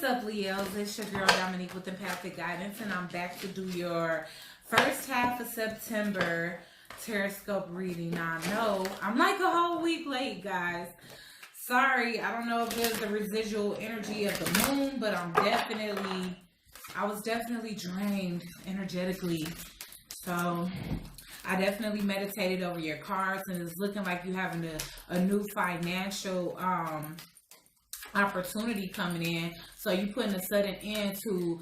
What's up, Leos? It's your girl Dominique with Empathic Guidance, and I'm back to do your first half of September Teroscope reading. Now, I know I'm like a whole week late, guys. Sorry, I don't know if it's the residual energy of the moon, but I was definitely drained energetically. So I definitely meditated over your cards, and it's looking like you having a new financial opportunity coming in. So you putting a sudden end to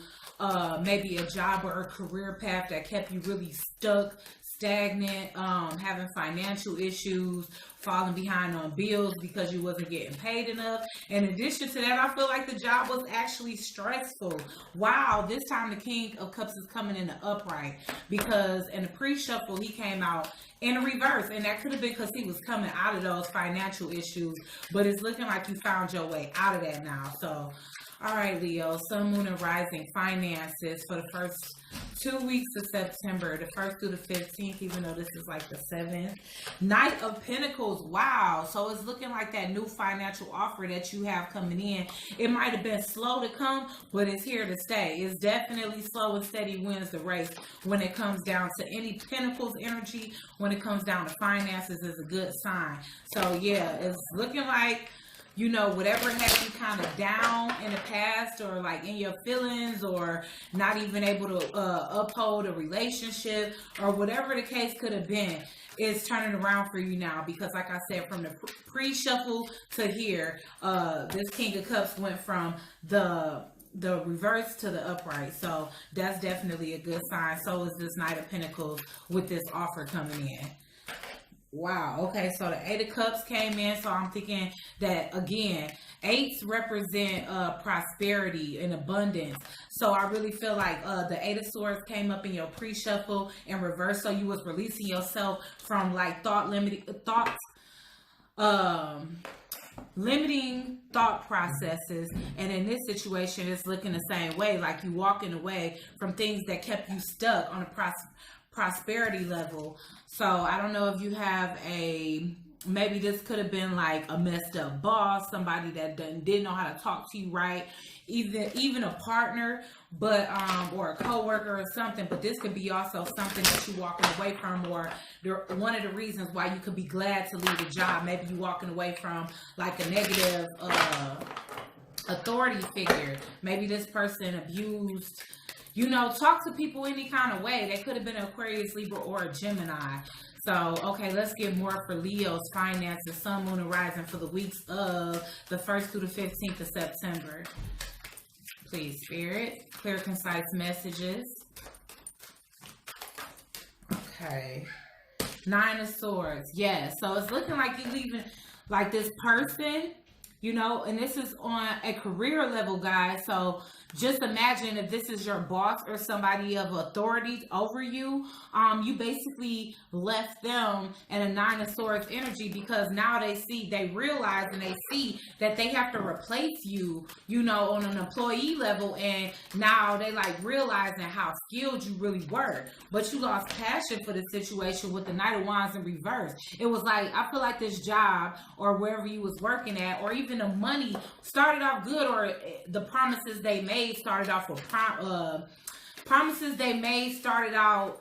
maybe a job or a career path that kept you really stuck, stagnant, having financial issues, falling behind on bills because you wasn't getting paid enough. In addition to that, I feel like the job was actually stressful. Wow, this time the King of Cups is coming in the upright, because in the pre-shuffle he came out in a reverse, and that could have been because he was coming out of those financial issues, but it's looking like you found your way out of that now. So all right, Leo, Sun, Moon, and Rising finances for the first 2 weeks of September, the 1st through the 15th, even though this is like the 7th. Knight of Pentacles, wow. So it's looking like that new financial offer that you have coming in. It might have been slow to come, but it's here to stay. It's definitely slow and steady wins the race when it comes down to any Pentacles energy. When it comes down to finances, is a good sign. So yeah, it's looking like, you know, whatever had you kind of down in the past, or like in your feelings, or not even able to uphold a relationship, or whatever the case could have been, is turning around for you now. Because like I said, from the pre-shuffle to here, this King of Cups went from the reverse to the upright. So that's definitely a good sign. So is this Knight of Pentacles with this offer coming in. Wow. Okay. So the 8 of Cups came in. So I'm thinking that, again, 8s represent prosperity and abundance. So I really feel like the 8 of Swords came up in your pre-shuffle in reverse. So you was releasing yourself from like limiting thought processes, and in this situation it's looking the same way, like you walking away from things that kept you stuck on a prosperity level. So I don't know if you have maybe this could have been like a messed up boss, somebody that didn't know how to talk to you right, even a partner, but or a coworker or something. But this could be also something that you walking away from, or one of the reasons why you could be glad to leave a job. Maybe you walking away from like a negative authority figure. Maybe this person abused, you know, talk to people any kind of way. They could have been an Aquarius, Libra, or a Gemini. So, okay, let's get more for Leo's finances, Sun, Moon, and Rising for the weeks of the 1st through the 15th of September. Please, Spirit, clear, concise messages. Okay. 9 of Swords. Yes. So it's looking like you're leaving like this person, you know, and this is on a career level, guys. So just imagine if this is your boss or somebody of authority over you. You basically left them in a 9 of Swords energy, because now they realize and they see that they have to replace you, you know, on an employee level. And now they like realizing how skilled you really were, but you lost passion for the situation with the Knight of Wands in reverse. It was like, I feel like this job or wherever you was working at, or even the money started off good, or the promises they made started off with promises they made started out,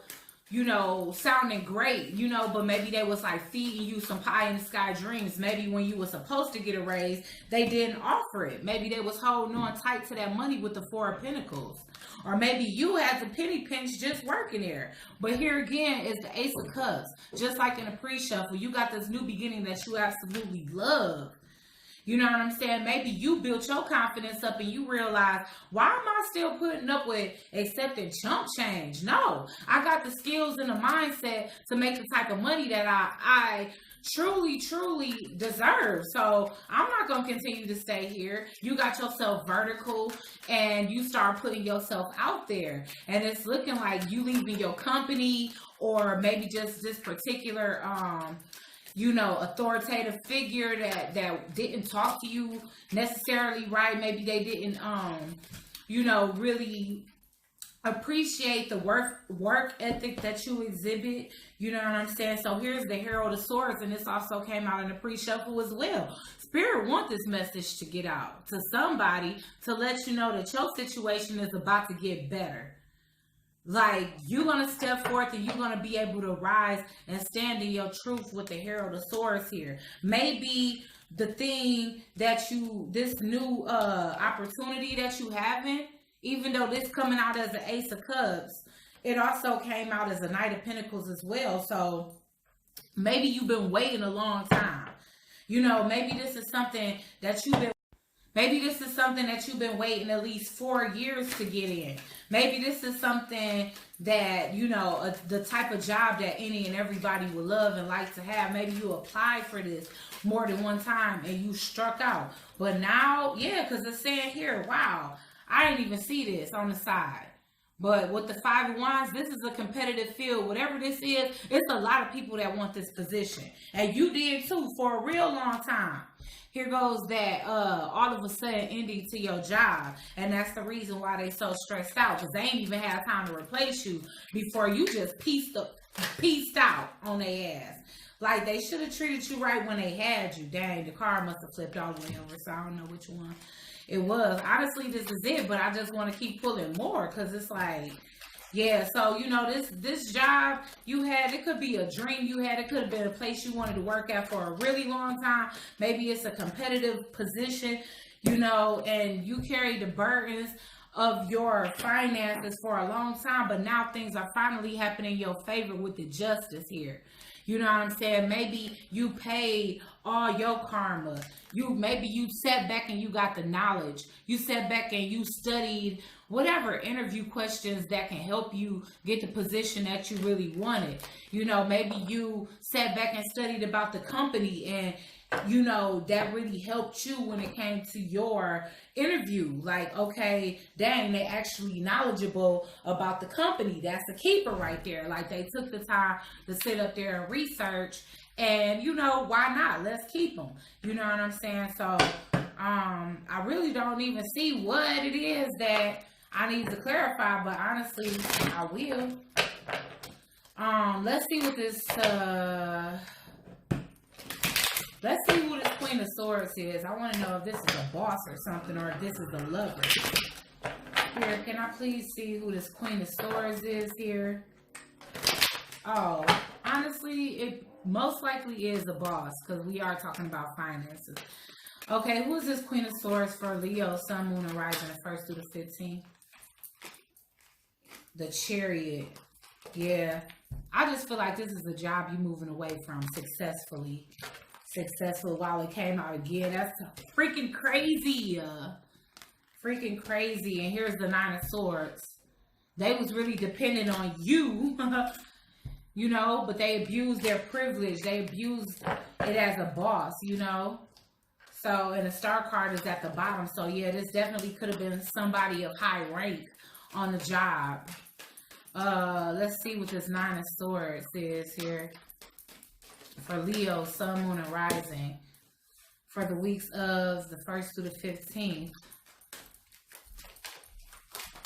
you know, sounding great, you know, but maybe they was like feeding you some pie in the sky dreams. Maybe when you were supposed to get a raise, they didn't offer it. Maybe they was holding on tight to that money with the 4 of Pentacles. Or maybe you had the penny pinch just working there. But here again is the Ace of Cups. Just like in the pre-shuffle, you got this new beginning that you absolutely love. You know what I'm saying? Maybe you built your confidence up and you realize, why am I still putting up with accepting chump change? No, I got the skills and the mindset to make the type of money that I truly deserve. So I'm not going to continue to stay here. You got yourself vertical and you start putting yourself out there. And it's looking like you leaving your company, or maybe just this particular you know, authoritative figure that didn't talk to you necessarily right. Maybe they didn't, you know, really appreciate the work ethic that you exhibit. You know what I'm saying? So here's the Herald of Swords, and this also came out in the pre-shuffle as well. Spirit want this message to get out to somebody to let you know that your situation is about to get better. Like, you're going to step forth and you're going to be able to rise and stand in your truth with the Herald of Swords here. Maybe the thing that this new opportunity that you having, even though this coming out as the Ace of Cups, it also came out as a Knight of Pentacles as well. So maybe you've been waiting a long time. You know, maybe this is something that you've been waiting at least 4 years to get in. Maybe this is something that, you know, the type of job that any and everybody would love and like to have. Maybe you applied for this more than one time and you struck out. But now, yeah, because it's saying here, wow, I didn't even see this on the side. But with the Five of Wands, this is a competitive field. Whatever this is, it's a lot of people that want this position. And you did too for a real long time. Here goes that all of a sudden ending to your job. And that's the reason why they so stressed out. Because they ain't even had time to replace you before you just pieced out on their ass. Like, they should have treated you right when they had you. Dang, the car must have flipped all the way over. So I don't know which one it was. Honestly, this is it. But I just want to keep pulling more. Because it's like, yeah, so, you know, this job you had, it could be a dream you had. It could have been a place you wanted to work at for a really long time. Maybe it's a competitive position, you know, and you carry the burdens of your finances for a long time. But now things are finally happening in your favor with the justice here. You know what I'm saying? Maybe you paid all your karma. Maybe you sat back and you got the knowledge. You sat back and you studied whatever interview questions that can help you get the position that you really wanted. You know, maybe you sat back and studied about the company and, you know, that really helped you when it came to your interview. Like, okay, dang, they actually knowledgeable about the company. That's a keeper right there. Like, they took the time to sit up there and research, and, you know, why not? Let's keep them. You know what I'm saying? So, I really don't even see what it is that I need to clarify, but honestly, I will. Let's see what this, let's see who this Queen of Swords is. I want to know if this is a boss or something, or if this is a lover. Here, can I please see who this Queen of Swords is here? Oh, honestly, it most likely is a boss, because we are talking about finances. Okay, who is this Queen of Swords for Leo, Sun, Moon, and Rising, the 1st through the 15th? The Chariot. Yeah. I just feel like this is a job you're moving away from successfully. While it came out again. That's freaking crazy. Freaking crazy. And here's the Nine of Swords. They was really dependent on you. You know, but they abused their privilege. They abused it as a boss, you know. So, and the Star card is at the bottom. So, yeah, this definitely could have been somebody of high rank on the job. Let's see what this Nine of Swords is here. For Leo, Sun, Moon, and Rising. For the weeks of the 1st through the 15th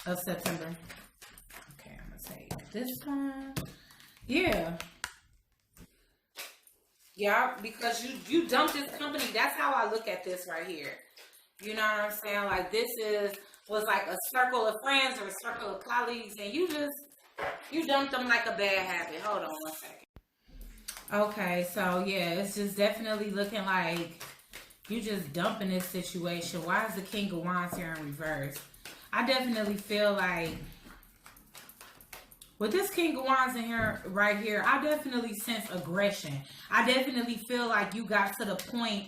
of September. Okay, I'm going to take this one. Yeah. Yeah, because you dumped this company. That's how I look at this right here. You know what I'm saying? Like, this was like a circle of friends or a circle of colleagues, and you dumped them like a bad habit. Hold on one second. Okay, so yeah, it's just definitely looking like you just dumping this situation. Why is the King of Wands here in reverse? I definitely feel like with this King of Wands in here, right here, I definitely sense aggression. I definitely feel like you got to the point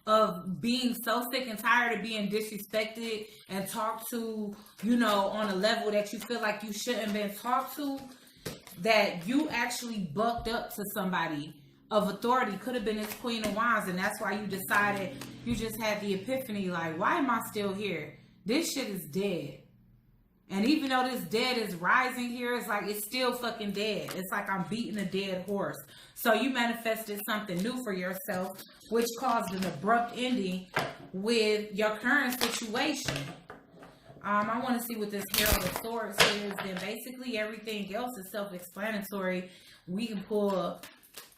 of being so sick and tired of being disrespected and talked to, you know, on a level that you feel like you shouldn't been talked to, that you actually bucked up to somebody of authority. Could have been this Queen of Wands, and that's why you decided, you just had the epiphany, like, why am I still here? This shit is dead. And even though this dead is rising here, it's like it's still fucking dead. It's like I'm beating a dead horse. So you manifested something new for yourself, which caused an abrupt ending with your current situation. I want to see what this Herald of Swords is. Then basically everything else is self-explanatory. We can pull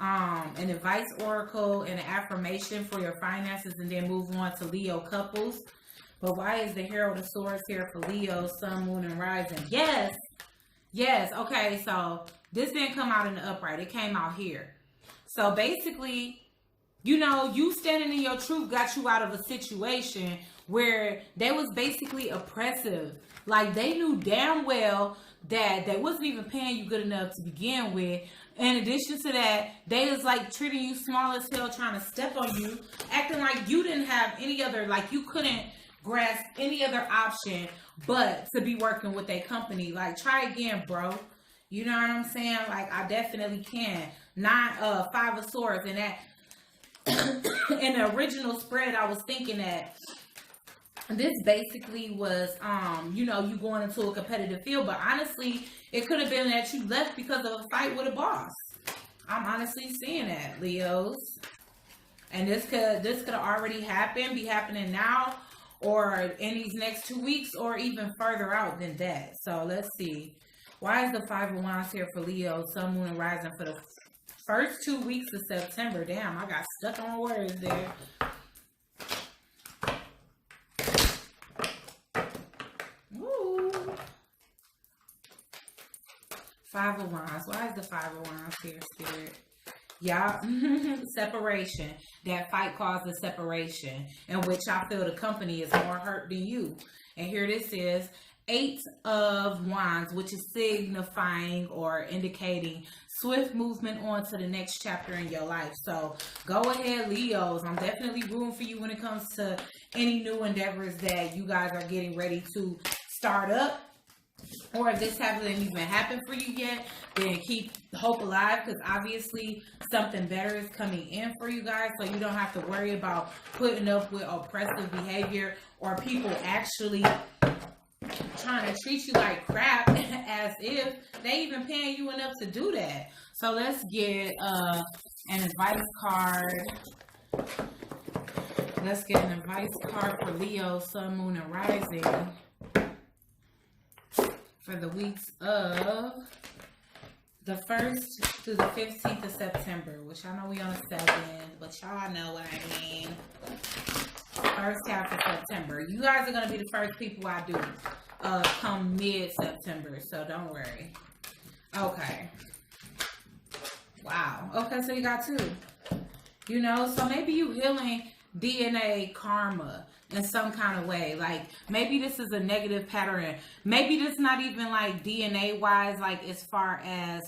an advice oracle and an affirmation for your finances, and then move on to Leo couples. But why is the Herald of Swords here for Leo, Sun, Moon, and Rising? Yes. Yes. Okay. So this didn't come out in the upright. It came out here. So basically, you know, you standing in your truth got you out of a situation where they was basically oppressive. Like, they knew damn well that they wasn't even paying you good enough to begin with. In addition to that, they was like treating you small as hell, trying to step on you, acting like you didn't have any other, like you couldn't grasp any other option but to be working with a company. Like, try again, bro. You know what I'm saying? Like, I definitely can. Five of Swords, and that in the original spread, I was thinking that this basically was, you know, you going into a competitive field, but honestly, it could have been that you left because of a fight with a boss. I'm honestly seeing that, Leos. And this could have already happened, be happening now, or in these next 2 weeks, or even further out than that. So let's see. Why is the Five of Wands here for Leo, Sun, Moon, and Rising for the first 2 weeks of September? Damn, I got stuck on words there. Ooh. Five of Wands. Why is the Five of Wands here, Spirit? Y'all, separation. That fight causes separation, in which I feel the company is more hurt than you. And here this is, Eight of Wands, which is signifying or indicating swift movement on to the next chapter in your life. So go ahead, Leos. I'm definitely rooting for you when it comes to any new endeavors that you guys are getting ready to start up. Or if this hasn't even happened for you yet, then keep hope alive, because obviously something better is coming in for you guys. So you don't have to worry about putting up with oppressive behavior or people actually trying to treat you like crap as if they even paying you enough to do that. So let's get an advice card. Let's get an advice card for Leo, Sun, Moon, and Rising for the weeks of the 1st through the 15th of September, which I know we on the 7th, but y'all know what I mean. First half of September. You guys are going to be the first people I do come mid-September, so don't worry. Okay. Wow. Okay, so you got 2. You know, so maybe you healing DNA karma in some kind of way. Like, maybe this is a negative pattern. Maybe this not even like DNA wise, like as far as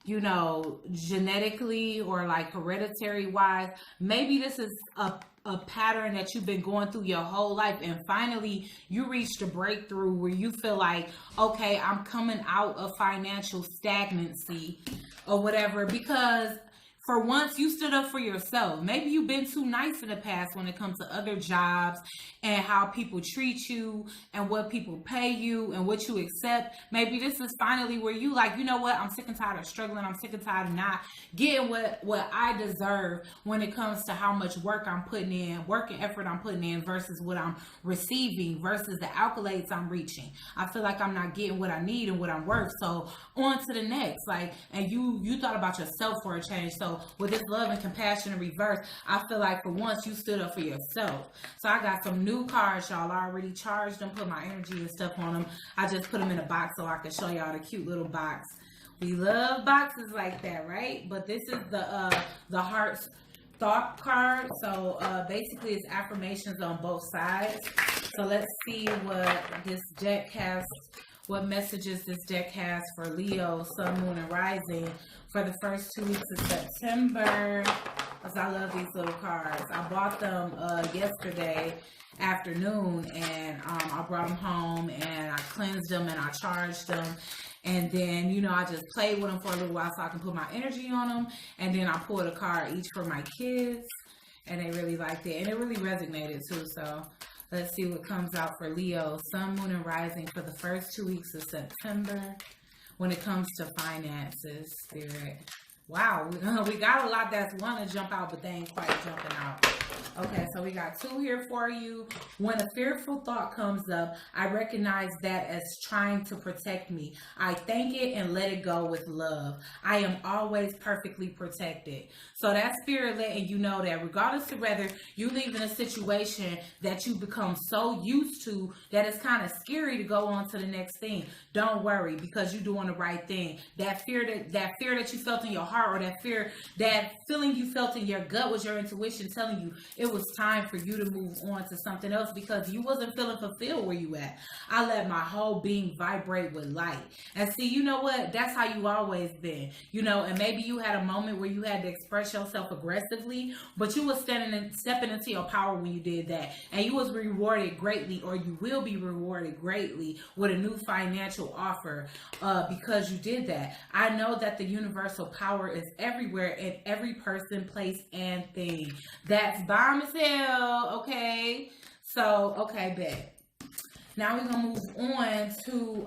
you know, genetically or like hereditary wise. Maybe this is a pattern that you've been going through your whole life, and finally you reached a breakthrough where you feel like, okay, I'm coming out of financial stagnancy or whatever, because for once you stood up for yourself. Maybe you've been too nice in the past when it comes to other jobs and how people treat you and what people pay you and what you accept. Maybe this is finally where you like, you know what? I'm sick and tired of struggling. I'm sick and tired of not getting what I deserve when it comes to how much work I'm putting in, work and effort I'm putting in versus what I'm receiving versus the accolades I'm reaching. I feel like I'm not getting what I need and what I'm worth. So on to the next. Like, and you thought about yourself for a change. So with this love and compassion in reverse, I feel like for once you stood up for yourself. So I got some new cards, y'all. I already charged them, put my energy and stuff on them. I just put them in a box so I can show y'all the cute little box. We love boxes like that, right? But this is the Heart's Thought card. So basically it's affirmations on both sides. So let's see what this deck has, what messages this deck has for Leo, Sun, Moon, and Rising for the first 2 weeks of September. Because I love these little cards. I bought them yesterday afternoon, and I brought them home and I cleansed them and I charged them. And then, you know, I just played with them for a little while so I can put my energy on them. And then I pulled a card each for my kids, and they really liked it. And it really resonated too. So let's see what comes out for Leo, Sun, Moon, and Rising for the first 2 weeks of September when it comes to finances, Spirit. Wow, we got a lot that's want to jump out, but they ain't quite jumping out. Okay, so we got 2 here for you. When a fearful thought comes up, I recognize that as trying to protect me. I thank it and let it go with love. I am always perfectly protected. So that spirit letting you know that regardless of whether you leave in a situation that you become so used to that it's kind of scary to go on to the next thing, don't worry, because you're doing the right thing. That fear that you felt in your heart, or that feeling you felt in your gut, was your intuition telling you it was time for you to move on to something else, because you wasn't feeling fulfilled where you at. I let my whole being vibrate with light. And see, you know what? That's how you always been. And maybe you had a moment where you had to express yourself aggressively, but you was stepping into your power when you did that. And you was rewarded greatly, or you will be rewarded greatly with a new financial offer because you did that. I know that the universal power is everywhere in every person, place, and thing. That's bomb as hell, okay? So, okay, bet. Now we're going to move on to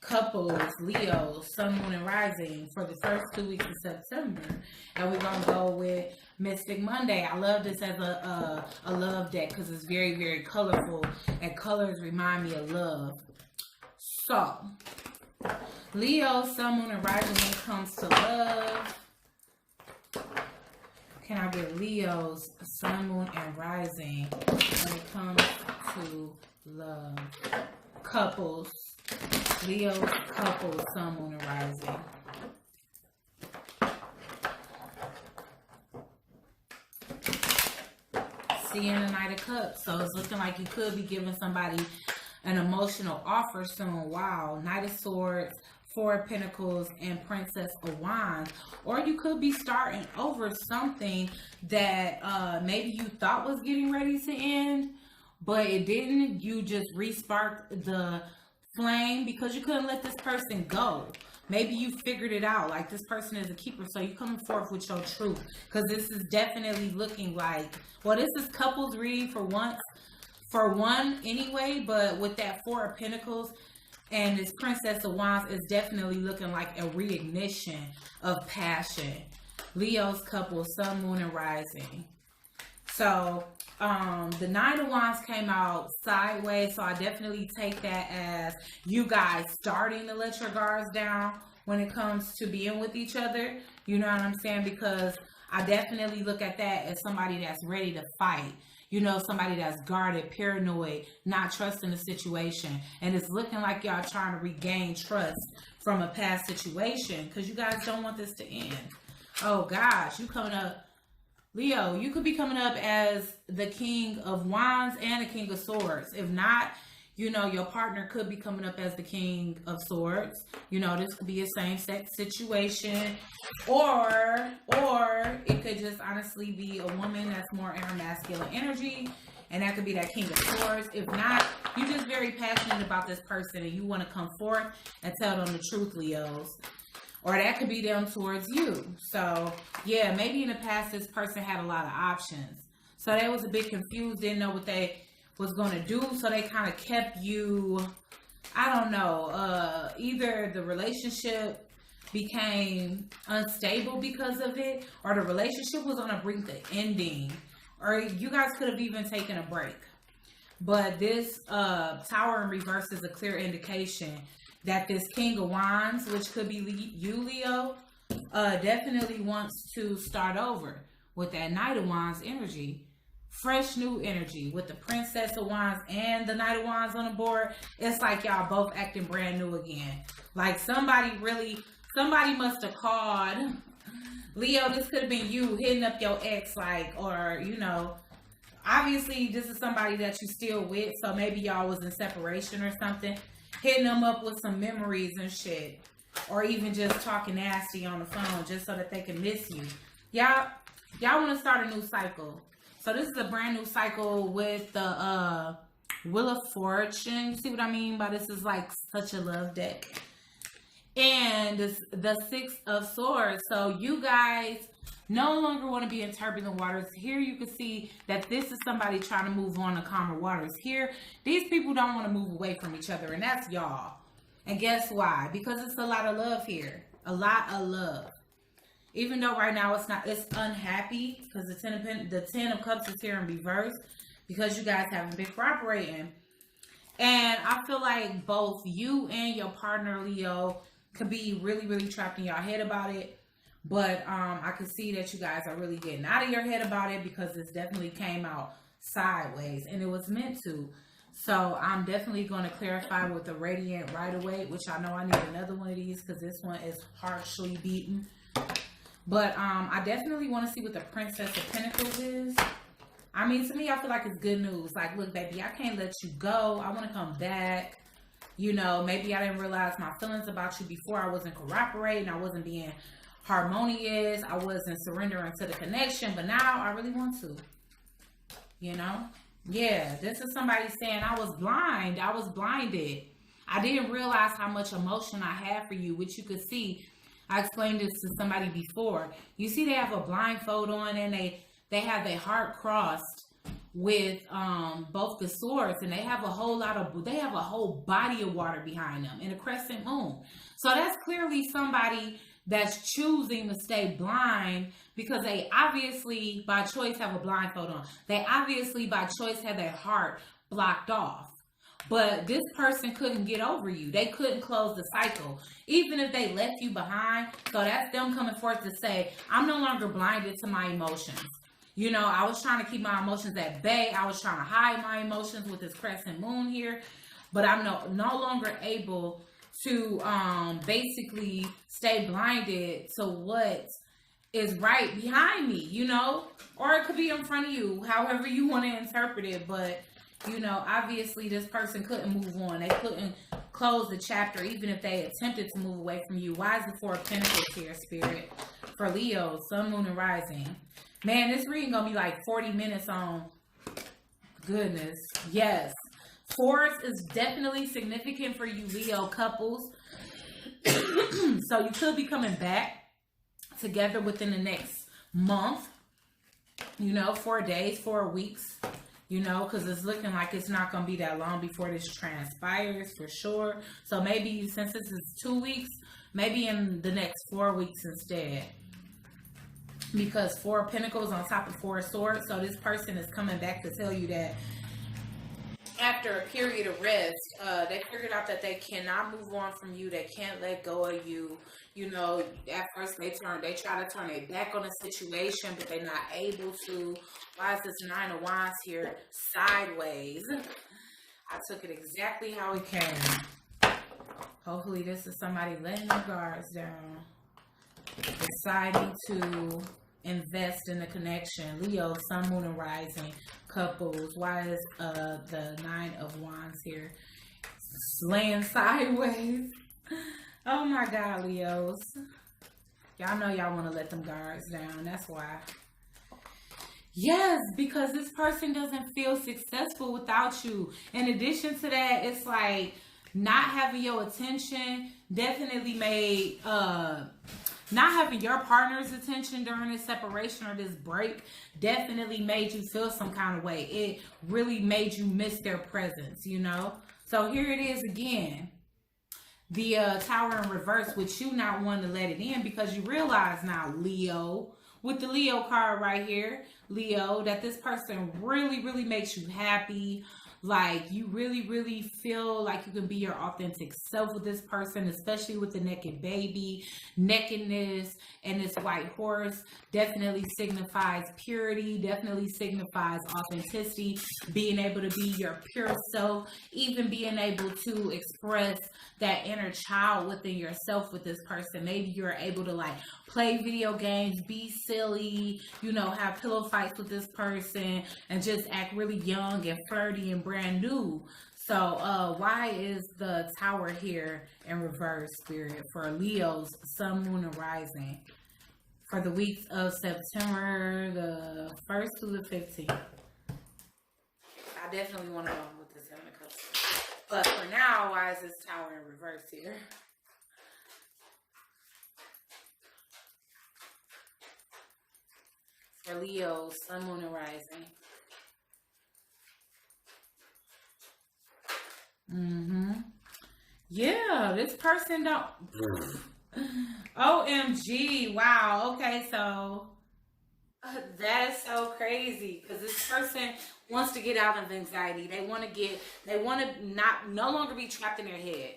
couples, Leo, Sun, Moon, and Rising for the first 2 weeks of September. And we're going to go with Mystic Monday. I love this as a love deck because it's very, very colorful. And colors remind me of love. So, Leo, Sun, Moon, and Rising when it comes to love. Can I get Leo's Sun, Moon, and Rising when it comes to love? Couples. Leo, couples, Sun, Moon, and Rising. Seeing the Knight of Cups. So it's looking like you could be giving somebody an emotional offer soon. Wow. Knight of Swords, Four of Pentacles, and Princess of Wands. Or you could be starting over something that maybe you thought was getting ready to end, but it didn't. You just re-sparked the flame because you couldn't let this person go. Maybe you figured it out, like this person is a keeper, so you're coming forth with your truth, because this is definitely looking like, well, this is couples reading for one anyway, but with that Four of Pentacles and this Princess of Wands is definitely looking like a reignition of passion. Leo's couple, Sun, Moon, and Rising. So the Nine of Wands came out sideways, so I definitely take that as you guys starting to let your guards down when it comes to being with each other. You know what I'm saying? Because I definitely look at that as somebody that's ready to fight. Somebody that's guarded, paranoid, not trusting the situation. And it's looking like y'all trying to regain trust from a past situation because you guys don't want this to end. Oh gosh, you coming up. Leo, you could be coming up as the King of Wands and the King of Swords. If not, your partner could be coming up as the King of Swords. This could be a same-sex situation. Or it could just honestly be a woman that's more in her masculine energy. And that could be that King of Swords. If not, you're just very passionate about this person and you want to come forth and tell them the truth, Leos. Or that could be them towards you. So, yeah, maybe in the past this person had a lot of options. So they was a bit confused, didn't know what they was going to do. So they kind of kept you, I don't know, either the relationship became unstable because of it, or the relationship was on the brink of ending. Or you guys could have even taken a break. But this Tower in reverse is a clear indication that this King of Wands, which could be you, Leo, definitely wants to start over with that Knight of Wands energy. Fresh new energy with the Princess of Wands and the Knight of Wands on the board. It's like y'all both acting brand new again. Like somebody must have called. Leo, this could have been you hitting up your ex, obviously this is somebody that you still with, so maybe y'all was in separation or something. Hitting them up with some memories and shit. Or even just talking nasty on the phone just so that they can miss you. Y'all want to start a new cycle. So this is a brand new cycle with the Wheel of Fortune. You see what I mean by this is like such a love deck. And the Six of Swords. So you guys no longer want to be in turbulent waters. Here you can see that this is somebody trying to move on to calmer waters. Here, these people don't want to move away from each other, and that's y'all. And guess why? Because it's a lot of love here. A lot of love. Even though right now it's unhappy because the 10 of Cups is here in reverse because you guys haven't been cooperating. And I feel like both you and your partner, Leo, could be really, really trapped in your head about it. But I can see that you guys are really getting out of your head about it because this definitely came out sideways and it was meant to. So I'm definitely going to clarify with the Radiant right away, which I know I need another one of these because this one is harshly beaten. But I definitely want to see what the Princess of Pentacles is. I mean, to me, I feel like it's good news. Like, look, baby, I can't let you go. I want to come back. You know, maybe I didn't realize my feelings about you before. I wasn't cooperating. I wasn't being harmonious. I wasn't surrendering to the connection. But now I really want to. You know? Yeah, this is somebody saying I was blind. I was blinded. I didn't realize how much emotion I had for you, which you could see. I explained this to somebody before. You see they have a blindfold on and they have their heart crossed with both the swords, and they have a whole body of water behind them and a crescent moon. So that's clearly somebody that's choosing to stay blind because they obviously by choice have a blindfold on. They obviously by choice have their heart blocked off. But this person couldn't get over you. They couldn't close the cycle. Even if they left you behind. So that's them coming forth to say, I'm no longer blinded to my emotions. You know, I was trying to keep my emotions at bay. I was trying to hide my emotions with this crescent moon here. But I'm no longer able to basically stay blinded to what is right behind me, you know? Or it could be in front of you, however you want to interpret it. But, you know, obviously this person couldn't move on. They couldn't close the chapter even if they attempted to move away from you. Why is the Four of Pentacles here, Spirit? For Leo, Sun, Moon, and Rising. Man, this reading gonna be like 40 minutes on. Goodness. Yes. Fourth is definitely significant for you Leo couples. So you could be coming back together within the next month. You know, 4 days, 4 weeks. You know, because it's looking like it's not going to be that long before this transpires for sure. So maybe since this is 2 weeks, maybe in the next 4 weeks instead. Because 4 of Pentacles on top of 4 of Swords. So this person is coming back to tell you that after a period of rest, they figured out that they cannot move on from you. They can't let go of you. You know, at first they try to turn their back on the situation, but they're not able to. Why is this 9 of Wands here sideways? I took it exactly how it came. Hopefully this is somebody letting their guards down, deciding to invest in the connection. Leo, Sun, Moon, and Rising couples. Why is the 9 of Wands here laying sideways? Oh my God, Leos. Y'all know y'all want to let them guards down. That's why. Yes, because this person doesn't feel successful without you. In addition to that, it's like not having your attention definitely made not having your partner's attention during this separation or this break definitely made you feel some kind of way. It really made you miss their presence, you know? So here it is again. The Tower in reverse with you not wanting to let it in because you realize now, Leo, with the Leo card right here, Leo, that this person really, really makes you happy. Like, you really, really feel like you can be your authentic self with this person, especially with the naked baby. Nakedness and this white horse definitely signifies purity, definitely signifies authenticity, being able to be your pure self, even being able to express that inner child within yourself with this person. Maybe you're able to like play video games, be silly, you know, have pillow fights with this person and just act really young and flirty and brand new. So why is the Tower here in reverse, Spirit, for Leo's Sun, Moon, and Rising for the weeks of September the 1st to the 15th? I definitely want to know what this is going to cover. But for now, why is this Tower in reverse here? For Leo, Sun, Moon, and Rising. Yeah, this person don't... OMG. Wow. Okay, so that is so crazy because this person wants to get out of anxiety. They want to not no longer be trapped in their head.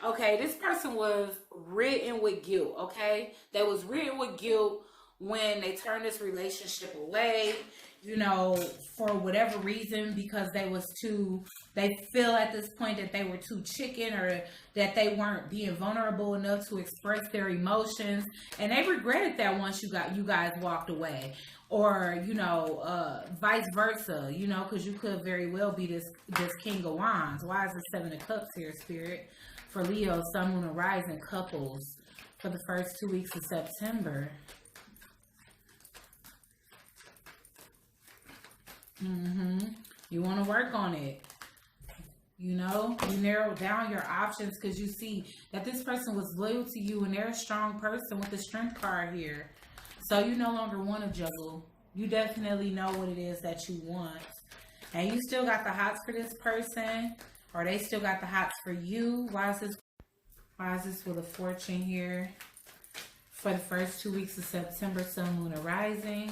Okay, this person was ridden with guilt. Okay, they was ridden with guilt when they turned this relationship away. You know, for whatever reason, because they feel at this point that they were too chicken or that they weren't being vulnerable enough to express their emotions. And they regretted that once you guys walked away. Or, vice versa, because you could very well be this King of Wands. Why is the Seven of Cups here, Spirit? For Leo, Sun, Moon, and Rising couples for the first 2 weeks of September. You want to work on it. You narrow down your options because you see that this person was loyal to you and they're a strong person with the Strength card here. So you no longer want to juggle. You definitely know what it is that you want. And you still got the hots for this person, or they still got the hots for you. Why is this with a Fortune here? For the first 2 weeks of September, Sun, Moon, and Rising.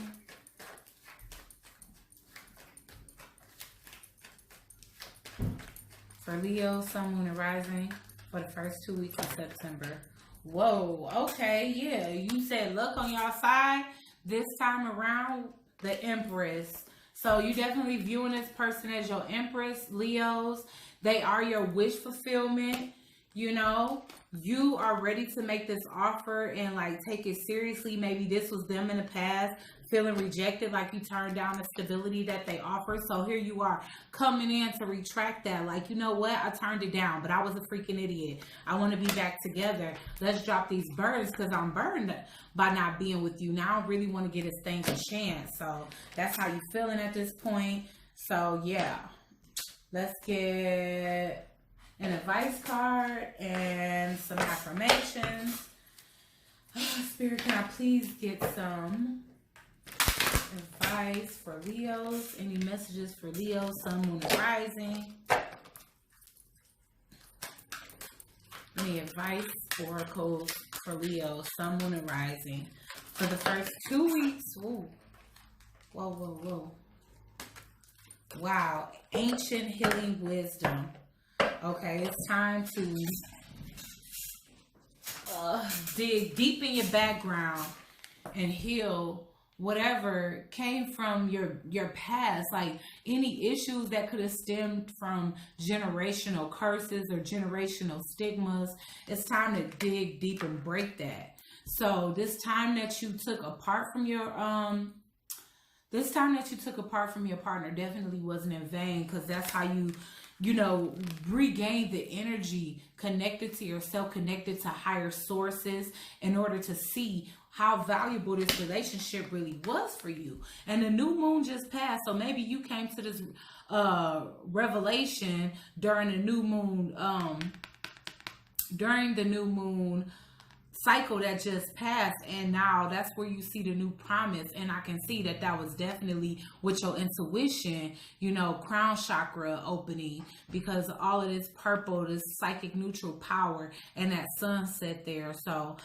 For Leo, Sun, Moon, and Rising for the first 2 weeks of September. Whoa, okay, yeah. You said luck on y'all side. This time around, the Empress. So you definitely viewing this person as your Empress, Leos. They are your wish fulfillment. You are ready to make this offer and take it seriously. Maybe this was them in the past feeling rejected, like you turned down the stability that they offer. So here you are coming in to retract that. You know what? I turned it down, but I was a freaking idiot. I want to be back together. Let's drop these burdens because I'm burned by not being with you. Now I really want to give this thing a chance. So that's how you feeling at this point. So yeah, let's get an advice card and some affirmations. Spirit, can I please get some advice for Leos? Any messages for Leos, Sun, Moon, and Rising? Any advice, oracles for Leo, Sun, Moon, and Rising for the first 2 weeks? Ooh. Whoa. Wow. Ancient healing wisdom. Okay, it's time to dig deep in your background and heal whatever came from your past, any issues that could have stemmed from generational curses or generational stigmas. It's time to dig deep and break that. So this time that you took apart from your partner definitely wasn't in vain, because that's how you regain the energy connected to yourself, connected to higher sources, in order to see how valuable this relationship really was for you. And the new moon just passed, so maybe you came to this revelation during the new moon cycle that just passed, and now that's where you see the new promise. And I can see that was definitely with your intuition, crown chakra opening, because all of this purple, this psychic neutral power, and that sunset there. So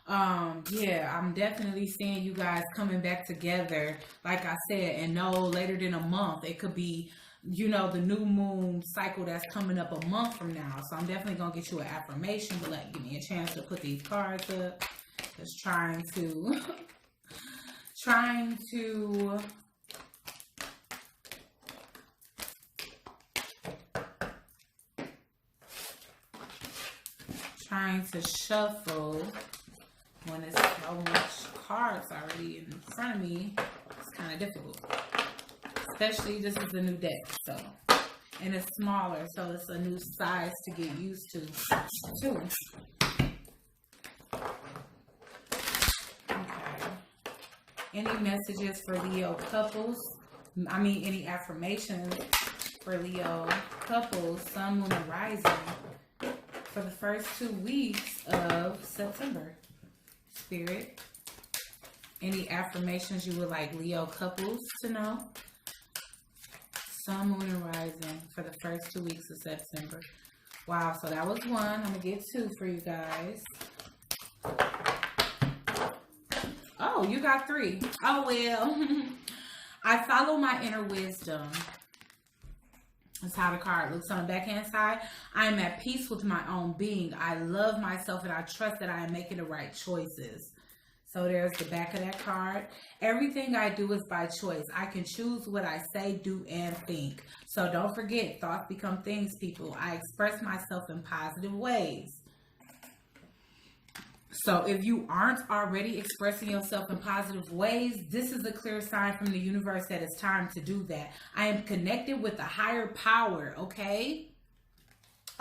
yeah, I'm definitely seeing you guys coming back together, like I said, and no later than a month. It could be the new moon cycle that's coming up a month from now. So I'm definitely gonna get you an affirmation, but give me a chance to put these cards up. Just trying to shuffle when there's so much cards already in front of me. It's kind of difficult. Especially this is a new deck, and it's smaller, so it's a new size to get used to too. Okay. Any messages for Leo couples? Any affirmations for Leo couples, Sun, Moon, and Rising for the first 2 weeks of September? Spirit, any affirmations you would like Leo couples to know? Sun, Moon, and Rising for the first 2 weeks of September. Wow, so that was one. I'm going to get two for you guys. Oh, you got 3. Oh, well. I follow my inner wisdom. That's how the card looks on the backhand side. I am at peace with my own being. I love myself and I trust that I am making the right choices. So there's the back of that card. Everything I do is by choice. I can choose what I say, do, and think. So don't forget, thoughts become things, people. I express myself in positive ways. So if you aren't already expressing yourself in positive ways, this is a clear sign from the universe that it's time to do that. I am connected with a higher power, okay?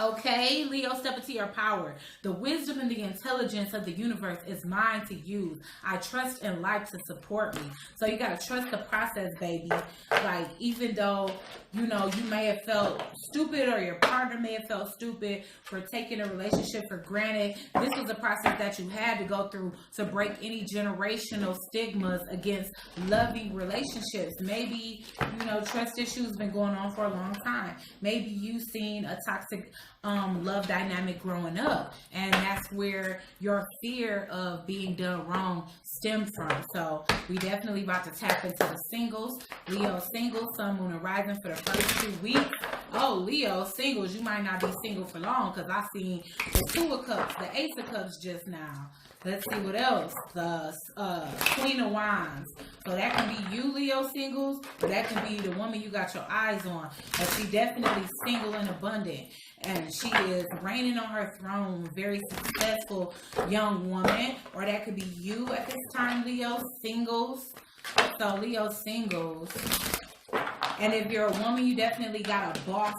Okay, Leo, step into your power. The wisdom and the intelligence of the universe is mine to use. I trust in life to support me. So you got to trust the process, baby. Like, even though, you know, you may have felt stupid or your partner may have felt stupid for taking a relationship for granted, this was a process that you had to go through to break any generational stigmas against loving relationships. Maybe, you know, trust issues been going on for a long time. Maybe you've seen a toxic love dynamic growing up, and that's where your fear of being done wrong stemmed from. So we definitely about to tap into the singles. Leo singles, sun, moon, and rising for the first 2 weeks. Oh, Leo singles, you might not be single for long, because I seen the 2 of cups, the ace of cups just now. Let's see what else. The Queen of Wands. So that can be you, Leo singles, or that can be the woman you got your eyes on. But she definitely single and abundant. And she is reigning on her throne, very successful young woman. Or that could be you at this time, Leo singles. So Leo singles. And if you're a woman, you definitely got a boss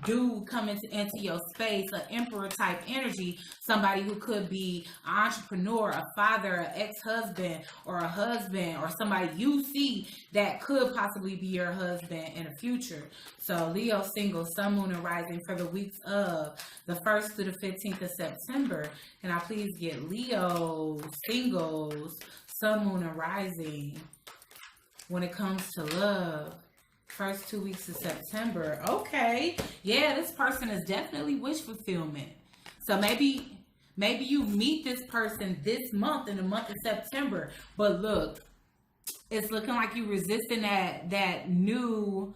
dude coming into your space, an emperor type energy, somebody who could be an entrepreneur, a father, an ex-husband, or a husband, or somebody you see that could possibly be your husband in the future. So Leo single, sun, moon, and rising for the weeks of the 1st to the 15th of September. Can I please get Leo singles, sun, moon, and rising when it comes to love? First 2 weeks of September. Okay. Yeah, this person is definitely wish fulfillment. So maybe you meet this person this month, in the month of September. But look, it's looking like you resisting that new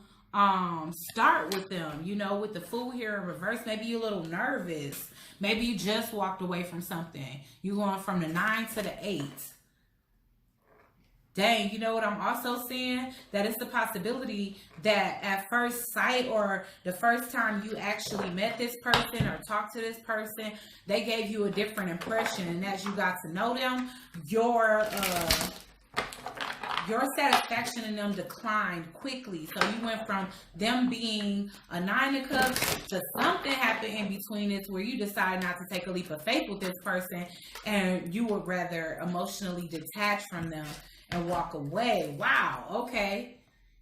start with them. You know, with the Fool here in reverse, maybe you're a little nervous. Maybe you just walked away from something. You going from the 9 to the 8. Dang, you know what I'm also seeing? That it's the possibility that at first sight, or the first time you actually met this person or talked to this person, they gave you a different impression. And as you got to know them, your satisfaction in them declined quickly. So you went from them being a 9 of cups to something happened in between this where you decide not to take a leap of faith with this person, and you would rather emotionally detach from them and walk away. Wow, okay.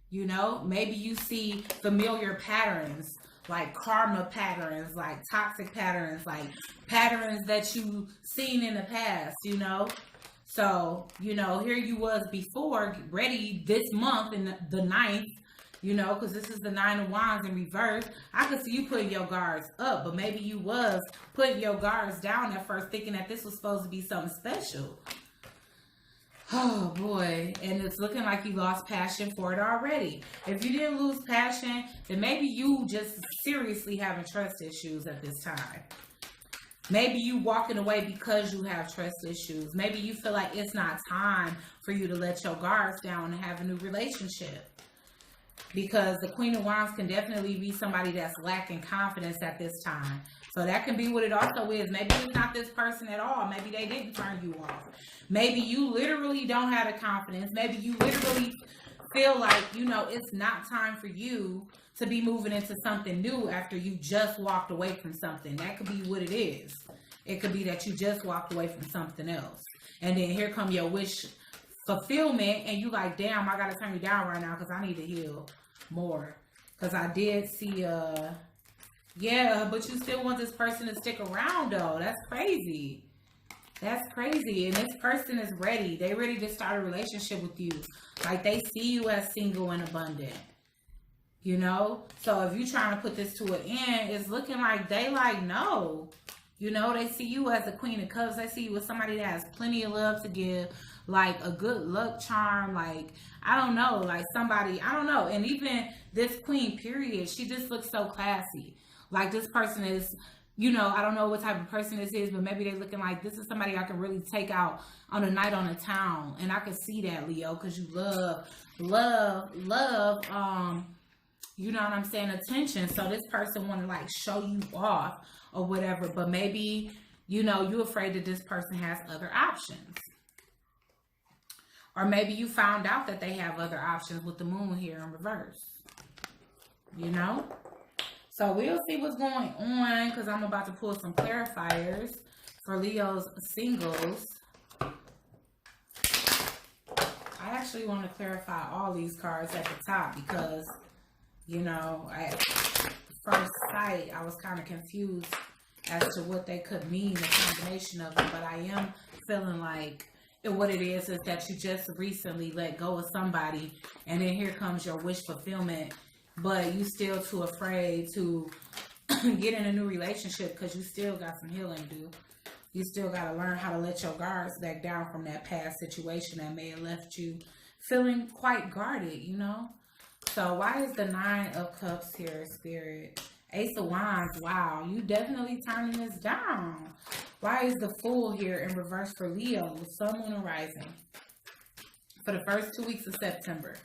You know, maybe you see familiar patterns, like karma patterns, like toxic patterns, like patterns that you've seen in the past, you know. So, you know, here you was before, ready this month in the 9th, you know, because this is the 9 of Wands in reverse. I could see you putting your guards up, but maybe you was putting your guards down at first, thinking that this was supposed to be something special. Oh boy, and it's looking like you lost passion for it already. If you didn't lose passion, then maybe you just seriously having trust issues at this time. Maybe you walking away because you have trust issues. Maybe you feel like it's not time for you to let your guards down and have a new relationship. Because the Queen of Wands can definitely be somebody that's lacking confidence at this time. So that can be what it also is. Maybe it's not this person at all. Maybe they didn't turn you off. Maybe you literally don't have the confidence. Maybe you literally feel like, you know, it's not time for you to be moving into something new after you just walked away from something. That could be what it is. It could be that you just walked away from something else. And then here come your wish fulfillment, and you like, damn, I got to turn you down right now because I need to heal more. Because I did see yeah, but you still want this person to stick around, though. That's crazy. That's crazy. And this person is ready. They ready to start a relationship with you. Like, they see you as single and abundant. You know? So if you're trying to put this to an end, it's looking like they like, no. You know, they see you as the Queen of Cups. They see you as somebody that has plenty of love to give, like a good luck charm, like, I don't know, like somebody, I don't know. And even this queen, period, she just looks so classy. Like this person is, you know, I don't know what type of person this is, but maybe they're looking like this is somebody I can really take out on a night on the town. And I can see that, Leo, because you love, you know what I'm saying, attention. So this person want to like show you off or whatever, but maybe, you know, you're afraid that this person has other options. Or maybe you found out that they have other options with the moon here in reverse. You know? So we'll see what's going on, because I'm about to pull some clarifiers for Leo's singles. I actually want to clarify all these cards at the top because, you know, at first sight, I was kind of confused as to what they could mean, the combination of them. But I am feeling like what it is that you just recently let go of somebody, and then here comes your wish fulfillment, but you still too afraid to get in a new relationship because you still got some healing to do. You still got to learn how to let your guards back down from that past situation that may have left you feeling quite guarded, you know? So why is the 9 of Cups here, Spirit? Ace of Wands, wow, you definitely turning this down. Why is the Fool here in reverse for Leo, Sun, Moon, and Rising for the first 2 weeks of September?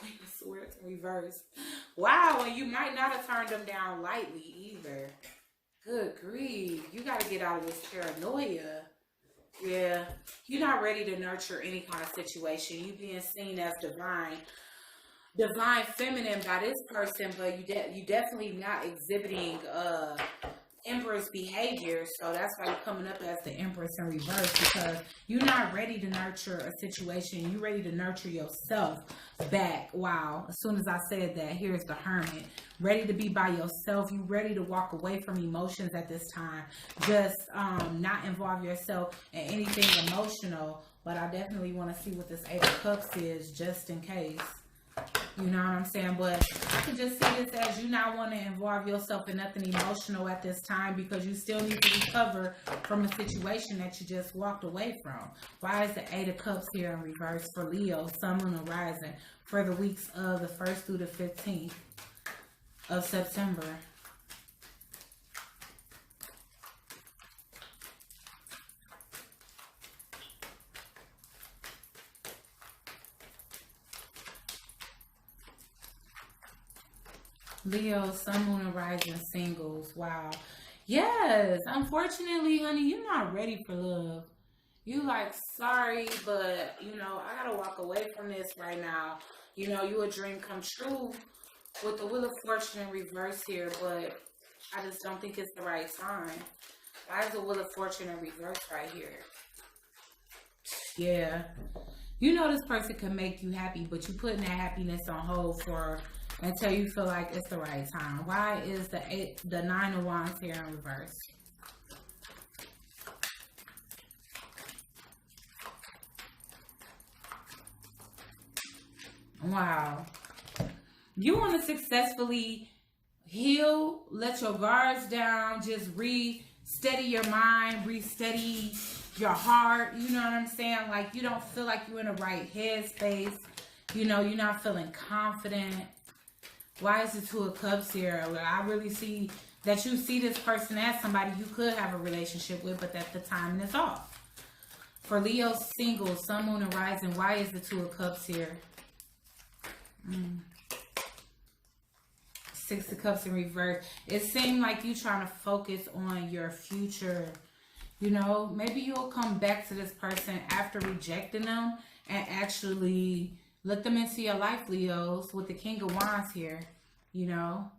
Queen of Swords in reverse. Wow, and you might not have turned them down lightly either. Good grief. You got to get out of this paranoia. Yeah, you're not ready to nurture any kind of situation. You being seen as divine feminine by this person, but you definitely not exhibiting Empress behavior. So that's why you're coming up as the Empress in reverse, because you're not ready to nurture a situation. You're ready to nurture yourself back. Wow. As soon as I said that, here's the Hermit. Ready to be by yourself. You ready to walk away from emotions at this time. Just not involve yourself in anything emotional. But I definitely want to see what this 8 of Cups is, just in case. You know what I'm saying? But I can just see this as you not want to involve yourself in nothing emotional at this time, because you still need to recover from a situation that you just walked away from. Why is the 8 of Cups here in reverse for Leo, Sun, Moon, and Rising for the weeks of the 1st through the 15th of September? Leo, Sun, Moon, and Rising singles. Wow. Yes. Unfortunately, honey, you're not ready for love. You like, sorry, but, you know, I got to walk away from this right now. You know, you a dream come true with the Wheel of Fortune in reverse here, but I just don't think it's the right time. Why is the Wheel of Fortune in reverse right here? Yeah. You know this person can make you happy, but you putting that happiness on hold for until you feel like it's the right time. Why is the 9 of Wands here in reverse? Wow. You want to successfully heal, let your guards down, just steady your mind, steady your heart. You know what I'm saying? Like, you don't feel like you're in the right headspace. You know, you're not feeling confident. Why is the 2 of Cups here? I really see that you see this person as somebody you could have a relationship with, but that the timing is off. For Leo single, Sun, Moon, and Rising, why is the 2 of Cups here? 6 of Cups in reverse. It seemed like you trying to focus on your future. You know, maybe you'll come back to this person after rejecting them and actually let them into your life, Leos, with the King of Wands here. You know,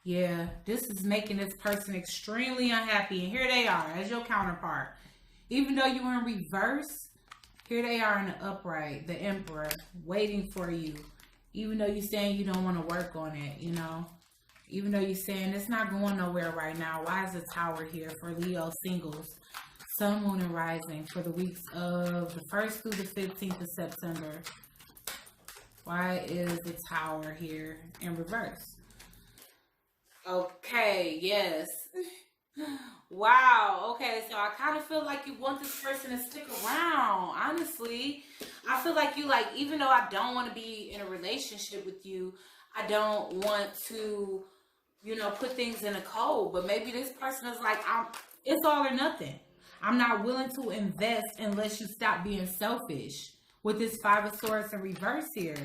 yeah, this is making this person extremely unhappy. And here they are as your counterpart. Even though you were in reverse, here they are in the upright, the Emperor, waiting for you. Even though you're saying you don't want to work on it, you know. Even though you're saying it's not going nowhere right now. Why is the Tower here for Leo singles? Sun, Moon, and Rising for the weeks of the 1st through the 15th of September. Why is the Tower here in reverse? Okay, yes. Wow. Okay, so I kind of feel like you want this person to stick around. Honestly, I feel like you like, even though I don't want to be in a relationship with you, I don't want to, put things in a code. But maybe this person is like, it's all or nothing. I'm not willing to invest unless you stop being selfish. With this Five of Swords in reverse here,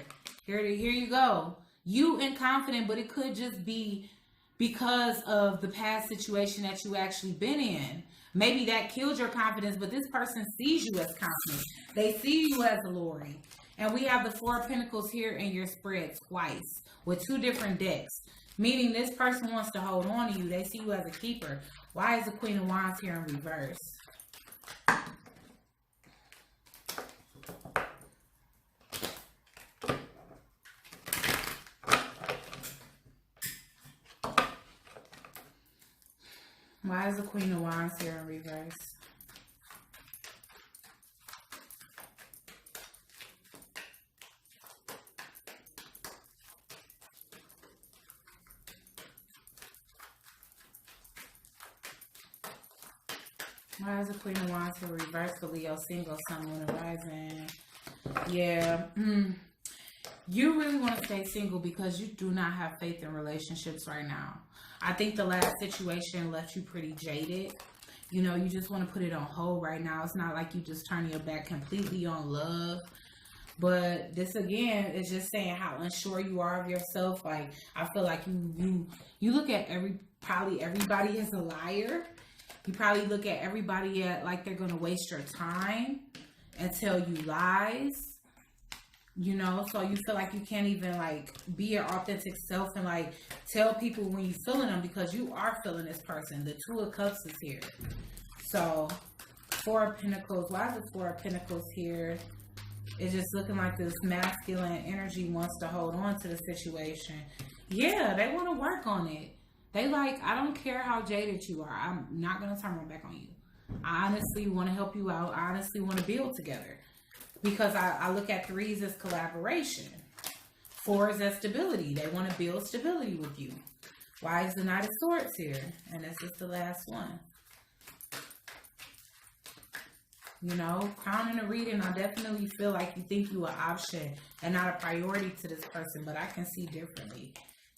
here you go. You inconfident, but it could just be because of the past situation that you actually been in. Maybe that killed your confidence, but this person sees you as confident. They see you as alluring. And we have the Four of Pentacles here in your spread twice with two different decks. Meaning this person wants to hold on to you. They see you as a keeper. Why is the Queen of Wands here in reverse? Why is the Queen of Wands here in reverse? Why is the Queen of Wands here in reverse for Leo single, Sun, Moon, and Rising? Yeah. You really want to stay single because you do not have faith in relationships right now. I think the last situation left you pretty jaded. You just want to put it on hold right now. It's not like you just turn your back completely on love. But this again is just saying how unsure you are of yourself. Like, I feel like you look at probably everybody as a liar. You probably look at everybody like they're going to waste your time and tell you lies. So you feel like you can't even like be your authentic self and like tell people when you're feeling them, because you are feeling this person. The Two of Cups is here. So Four of Pentacles. Why is the Four of Pentacles here? It's just looking like this masculine energy wants to hold on to the situation. Yeah, they want to work on it. They like, I don't care how jaded you are. I'm not going to turn my back on you. I honestly want to help you out. I honestly want to build together. Because I look at threes as collaboration. Fours as stability. They want to build stability with you. Why is the Knight of Swords here? And this is the last one. Crowning the reading, I definitely feel like you think you an option and not a priority to this person, but I can see differently.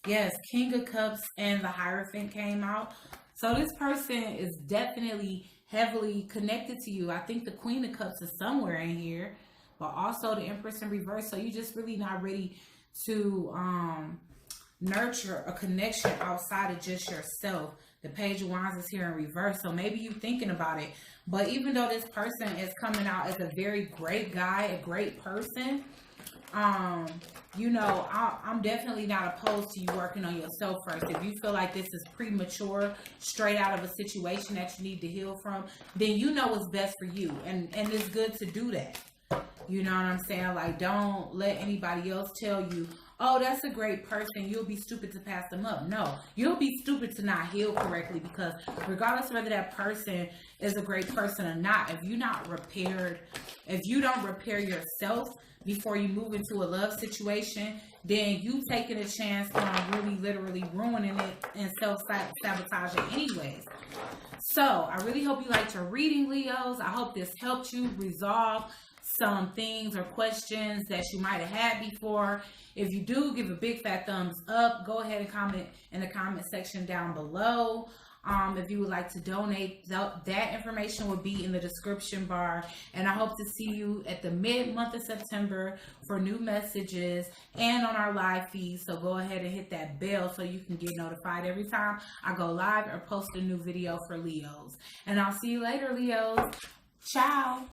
Yes, King of Cups and the Hierophant came out. So this person is definitely heavily connected to you. I think the Queen of Cups is somewhere in here, but also the Empress in reverse. So you just really not ready to nurture a connection outside of just yourself. The Page of Wands is here in reverse. So maybe you thinking about it. But even though this person is coming out as a very great guy, a great person, I'm definitely not opposed to you working on yourself first. If you feel like this is premature, straight out of a situation that you need to heal from, then you know what's best for you. And it's good to do that. You know what I'm saying? Like, don't let anybody else tell you, oh, that's a great person, you'll be stupid to pass them up. No, you'll be stupid to not heal correctly, because regardless of whether that person is a great person or not, if you're not repaired, if you don't repair yourself before you move into a love situation, then you taking a chance on really literally ruining it and self-sabotaging anyways. So I really hope you liked your reading, Leos. I hope this helped you resolve some things or questions that you might have had before. If you do, give a big fat thumbs up. Go ahead and comment in the comment section down below. If you would like to donate, that information will be in the description bar. And I hope to see you at the mid-month of September for new messages and on our live feed. So go ahead and hit that bell so you can get notified every time I go live or post a new video for Leos. And I'll see you later, Leos. Ciao.